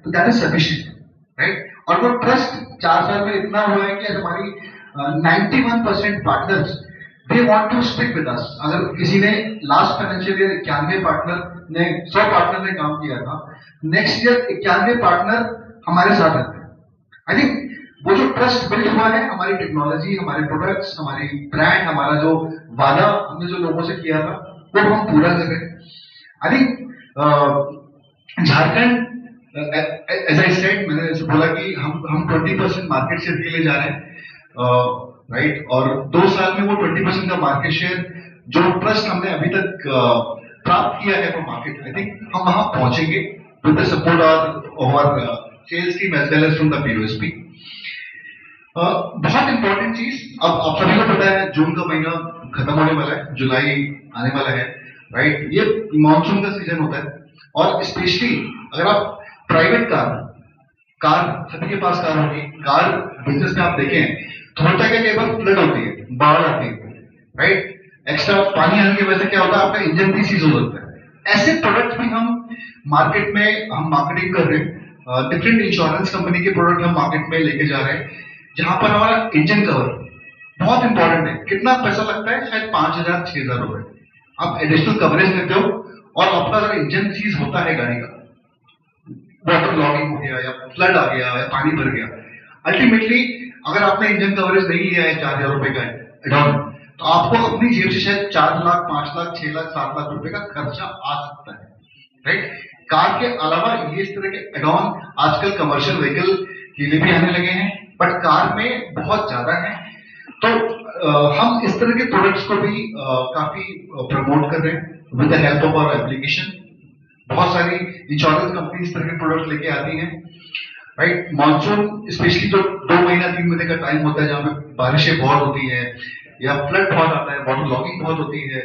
तो that is sufficient, right. और वो ट्रस्ट 4 साल में इतना हुआ है कि हमारी 91% partners they want to stick with us. अगर किसी ने लास्ट फाइनेंशियल ईयर 91 पार्टनर ने 100 पार्टनर ने काम किया था, नेक्स्ट ईयर 91 पार्टनर हमारे साथ रहते हैं। आई थिंक वो जो ट्रस्ट बिल्ड हुआ है, हमारी टेक्नोलॉजी, हमारे प्रोडक्ट्स, हमारी ब्रांड, हमारा जो वादा हमने जो लोगों से किया था वो हम पूरा कर रहे हैं। I think Jharkhand, as I said, मैंने जैसे बोला कि हम 20% मार्केट शेयर के लिए जा रहे हैं, राइट। और 2 साल में वो 20% का मार्केट शेयर, जो ट्रस्ट हमने अभी तक प्राप्त किया है वो मार्केट, आई थिंक हम वहां पहुंचेंगे with the support of our sales team as well as from the POSP. बहुत इंपॉर्टेंट चीज, अब आप सभी को पता है जून का महीना खत्म होने वाला है, जुलाई आने वाला है, राइट। ये मानसून का सीजन होता है, और स्पेशली अगर आप प्राइवेट कार सभी के पास कार होगी, कार बिजनेस में आप देखें तो होता है कि कई बार फ्लड होती है, बाढ़ आती है, राइट। एक्स्ट्रा पानी आने की वजह से क्या होता है, आपका इंजन भी सीज हो जाता है। ऐसे प्रोडक्ट भी हम मार्केट में हम मार्केटिंग कर रहे हैं, डिफरेंट इंश्योरेंस कंपनी के प्रोडक्ट हम मार्केट में लेके जा रहे हैं, जहां पर हमारा इंजन कवर बहुत इंपॉर्टेंट है। कितना पैसा लगता है, शायद 5,000-6,000 रुपए। आप एडिशनल कवरेज लेते हो, और आपका अगर इंजन सीज होता है गाड़ी का, वाटर लॉगिंग हो गया या फ्लड आ गया या पानी भर गया, अल्टीमेटली अगर आपने इंजन कवरेज नहीं लिया है 4,000 रुपए का एडॉन, तो आपको अपनी जेब से शायद 4 लाख, 5 लाख, 6 लाख, 7 लाख रुपए का खर्चा आ सकता है, राइट। कार के अलावा ये इस तरह के एडॉन आजकल कमर्शियल व्हीकल के लिए भी आने लगे हैं, बट कार में बहुत ज्यादा है। तो हम इस तरह के प्रोडक्ट्स को भी काफी प्रमोट कर रहे हैं with the help of our application. बहुत सारी इंश्योरेंस कंपनी इस तरह के प्रोडक्ट लेके आती हैं, राइट। मानसून स्पेशली जो 2 महीना 3 महीने का टाइम होता है, जहां पे बारिशें बहुत होती हैं या फ्लड बहुत आता है, वाटर लॉगिंग बहुत होती है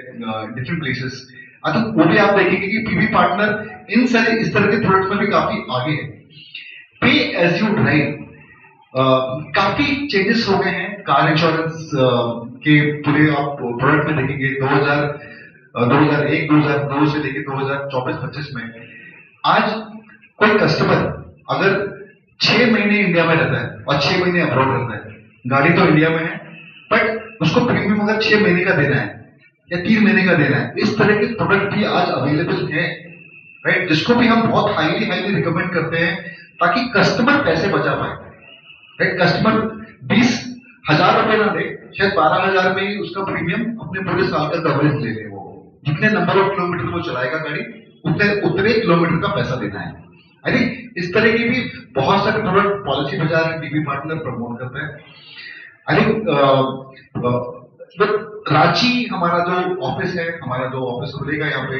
डिफरेंट प्लेसेस, तो वो भी आप देखेंगे कि पीवी पार्टनर इन सारे इस तरह के प्रोडक्ट में भी काफी आगे है। पे एज यू ड्राइव, काफी चेंजेस हो गए हैं कार इंश्योरेंस के पूरे आप प्रोडक्ट में देखेंगे। 2001, 2002 से लेकर 2024-25 में आज कोई कस्टमर अगर 6 महीने इंडिया में रहता है और 6 महीने अब्रॉड रहता है, गाड़ी तो इंडिया में है, बट उसको प्रीमियम अगर 6 महीने का देना है या 3 महीने का देना है, इस तरह के प्रोडक्ट भी आज अवेलेबल है, राइट। जिसको भी हम बहुत हाईली रिकमेंड करते हैं, ताकि कस्टमर पैसे बचा पाए, राइट। कस्टमर 20,000 रुपए ना दे, शायद 12,000 में ही उसका प्रीमियम अपने पूरे साल का कवरेज ले ले। वो जितने नंबर ऑफ किलोमीटर वो चलाएगा गाड़ी, उतने किलोमीटर का पैसा देना है। आई थिंक इस तरह की भी बहुत सारे प्रोडक्ट पॉलिसी बाजार में पीवी पार्टनर प्रमोट करते हैं। आई थिंक रांची हमारा जो ऑफिस है, हमारा जो ऑफिस खुलेगा यहाँ पे,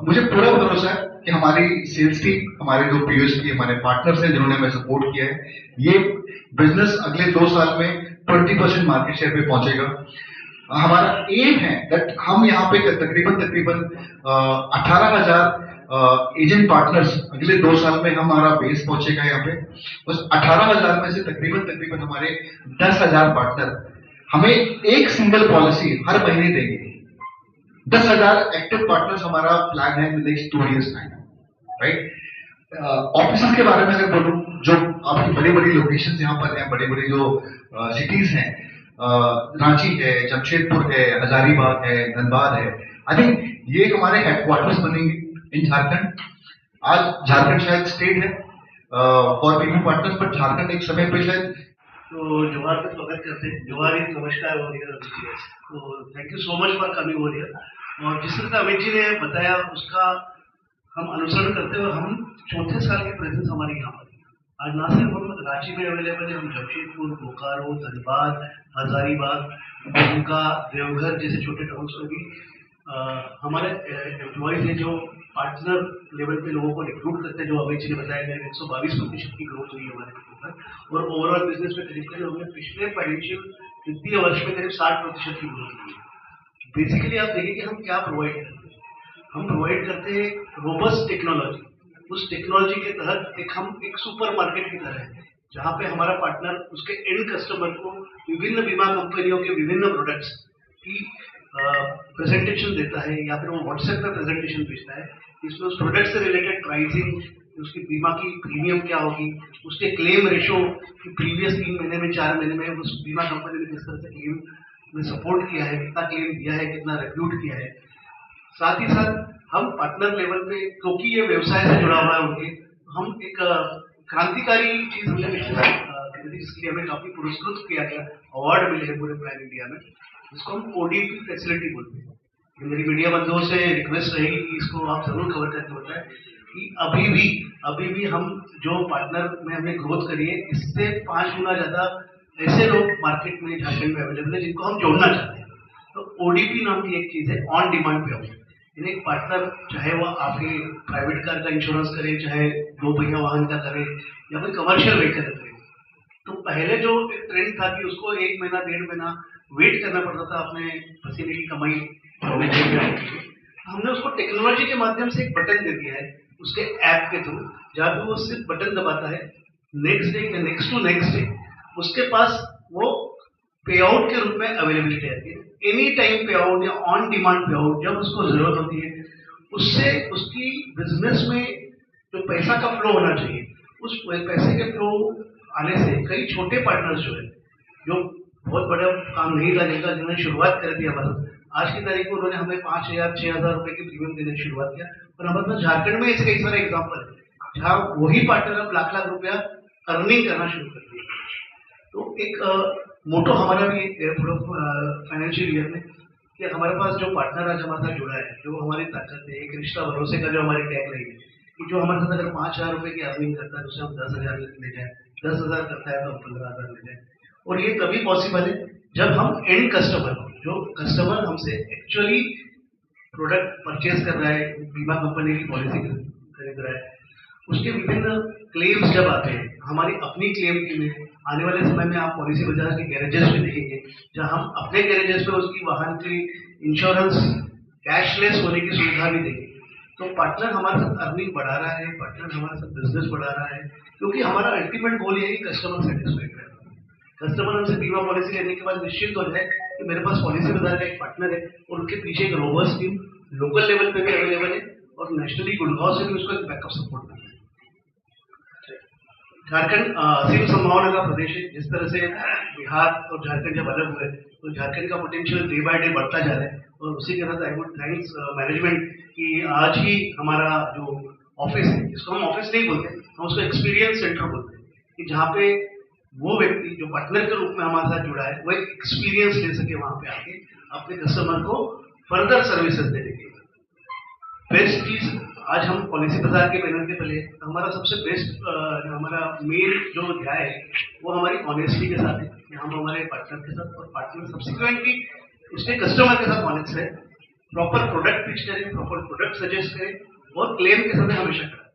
मुझे पूरा भरोसा है कि हमारी सेल्स टीम, हमारे जो पीओएसपी, हमारे पार्टनर्स हैं जिन्होंने हमें सपोर्ट किया है, ये बिजनेस अगले 2 साल में 20% मार्केट शेयर पे पहुंचेगा। हमारा एम है दैट हम यहाँ पे तकरीबन 18,000 एजेंट पार्टनर्स अगले 2 साल में हमारा बेस पहुंचेगा यहाँ पे। उस 18,000 में से तकरीबन हमारे 10,000 पार्टनर हमें एक सिंगल पॉलिसी हर महीने देंगे। 10,000 एक्टिव पार्टनर्स हमारा प्लान है next 2 years time, right. Office के बारे में अगर बोलूं, जो आपकी बड़ी बड़ी लोकेशन यहाँ पर हैं, बड़ी बड़ी जो सिटीज हैं, रांची है, जमशेदपुर है, हजारीबाग है, धनबाद है, आई थिंक ये हमारे हेडक्वार्टर्स बनेंगे इन झारखंड। आज झारखंड शायद स्टेट है for PV partners, but Jharkhand एक समय पे शायद। तो जोहार का स्वागत करते हैं, जोहार ही नमस्कार हो रही है। तो thank you so much for coming over here. और जिस तरह से अमित जी ने बताया उसका हम अनुसरण करते हुए हम 4थे साल की प्रेजेंस हमारी यहाँ पर आज ना सिर्फ हम रांची में अवेलेबल है, हम जमशेदपुर, बोकारो, धनबाद, हजारीबाग, दुमका, देवघर जैसे छोटे टाउन्स में भी हमारे एम्प्लॉयज हैं जो पार्टनर लेवल पे लोगों को रिक्रूट करते हैं। जो अमित जी ने बताया गया 122% की ग्रोथ हुई है हमारे ऊपर, और ओवरऑल बिजनेस में करीब हमने पिछले फाइनेंशियल वित्तीय वर्ष में करीब 60% की ग्रोथ हुई है। बेसिकली आप देखिए कि हम क्या प्रोवाइड करते हैं। हम प्रोवाइड करते हैं रोबस्ट टेक्नोलॉजी। उस टेक्नोलॉजी के तहत हम एक सुपर मार्केट की तरह है, जहाँ पे हमारा पार्टनर उसके एंड कस्टमर को विभिन्न बीमा कंपनियों के विभिन्न प्रोडक्ट्स की प्रेजेंटेशन देता है, या फिर वो व्हाट्सएप पे प्रेजेंटेशन भेजता है। इसमें उस प्रोडक्ट से रिलेटेड प्राइसिंग, कि उसकी बीमा की प्रीमियम क्या होगी, उसके क्लेम रेशो कि प्रीवियस 3 महीने में 4 महीने में उस बीमा कंपनी ने किस तरह से क्लेम में सपोर्ट किया है, कितना क्लेम दिया है, कितना रिव्यूट किया है। साथ ही साथ हम पार्टनर लेवल पे, क्योंकि ये व्यवसाय से जुड़ा हुआ है उनके, हम एक क्रांतिकारी चीज हमने पिछले साल करी थी, जिसके लिए हमें काफी पुरस्कृत किया गया, अवार्ड मिले हैं पूरे पैन इंडिया में, जिसको हम ओडीपी फैसिलिटी बोलते हैं। मेरी मीडिया बंधुओं से रिक्वेस्ट रहेगी कि इसको आप जरूर कवर करके बताएं कि अभी भी हम जो पार्टनर में हमने ग्रोथ करी है, इससे 5 गुना ज्यादा ऐसे लोग मार्केट में झारखंड में अवेलेबल है जिनको हम जोड़ना चाहते हैं। तो ओडीपी नाम की एक चीज है, ऑन डिमांड पे आउट। यानी एक पार्टनर चाहे वो आपके प्राइवेट कार का इंश्योरेंस करे, चाहे 2 पहिया वाहन का करे, या कोई कमर्शियल व्हीकल करे, तो पहले जो एक ट्रेंड था कि उसको 1 महीना 1.5 महीना वेट करना पड़ता था अपने पसीने की कमाई होने के लिए, हमने उसको टेक्नोलॉजी के माध्यम से एक बटन दे दिया है उसके ऐप के थ्रू, जहां पे वो सिर्फ बटन दबाता है, नेक्स्ट डे या नेक्स्ट टू नेक्स्ट डे उसके पास वो पे आउट के रूप में अवेलेबिलिटी आती है। एनी टाइम पे आउट या ऑन डिमांड पे आउट जब उसको जरूरत होती है, उससे उसकी बिजनेस में जो पैसा का फ्लो होना चाहिए, उस पैसे के फ्लो आने से कई छोटे पार्टनर्स जो है, जो बहुत बड़ा काम नहीं था, जिन्होंने शुरुआत कर दी हमारे, आज की तारीख में उन्होंने हमें 5,000 6,000 रुपए की प्रीमियम देने की शुरुआत किया। और हमारे पास झारखंड में ऐसे कई सारे एग्जाम्पल है जहाँ वही पार्टनर अब लाख रुपया अर्निंग करना शुरू कर दिया। तो एक मोटो हमारा भी फाइनेंशियल ईयर में कि हमारे पास जो पार्टनर आज हमारे साथ जुड़ा है, जो हमारी ताकत है, एक रिश्ता भरोसे का जो हमारी टैग रही है कि जो हमारे साथ अगर 5,000 रुपए की अर्निंग करता है तो उसे हम 10,000 ले जाए, 10,000 करता है तो हम 15,000 ले जाए। और ये तभी पॉसिबल है जब हम एंड कस्टमर, जो कस्टमर हमसे एक्चुअली प्रोडक्ट परचेज कर रहा है, बीमा कंपनी की पॉलिसी खरीद रहा है, उसके विभिन्न क्लेम्स जब आते हैं, हमारी अपनी क्लेम के लिए आने वाले समय में आप पॉलिसी बाजार के गैरेजेस में देखेंगे, जहां हम अपने गैरेजेस में उसकी वाहन की इंश्योरेंस कैशलेस होने की सुविधा भी देंगे। तो पार्टनर हमारे साथ अर्निंग बढ़ा रहा है, पार्टनर हमारे साथ बिजनेस बढ़ा रहा है, क्योंकि हमारा अल्टीमेट गोल ये है कि कस्टमर सेटिस्फाइड है। कस्टमर हमसे बीमा पॉलिसी लेने के बाद निश्चित हो जाए कि मेरे पास पॉलिसी बाजार का एक पार्टनर है और उनके पीछे एक रोबस्ट टीम लोकल लेवल पे भी अवेलेबल है और नेशनली गुड़गांव से भी उसको एक बैकअप सपोर्ट मिलता है। झारखंड असीम संभावना का प्रदेश है। जिस तरह से बिहार और झारखंड जब अलग हुए तो झारखंड का पोटेंशियल डे बाय डे बढ़ता जा रहा है और उसी के साथ आई वुड थैंक्स मैनेजमेंट कि आज ही हमारा जो ऑफिस है, जिसको हम ऑफिस नहीं बोलते, हम उसको एक्सपीरियंस सेंटर बोलते हैं, कि जहाँ पे वो व्यक्ति जो पार्टनर के रूप में हमारे साथ जुड़ा है वो एक एक्सपीरियंस ले सके वहां पे आके अपने कस्टमर को फर्दर सर्विसेज देने के लिए। बेस्ट चीज आज हम पॉलिसी बाजार के बैनर के पहले हमारा सबसे बेस्ट हमारा मेन जो ध्यान है वो हमारी ऑनेस्टी के साथ है कि हम हमारे पार्टनर के साथ और पार्टनर सब्सिक्वेंटली उसके कस्टमर के साथ ऑनेस्ट है, प्रॉपर प्रोडक्ट पिच करें, प्रॉपर प्रोडक्ट सजेस्ट करें और क्लेम के समय हमेशा करें।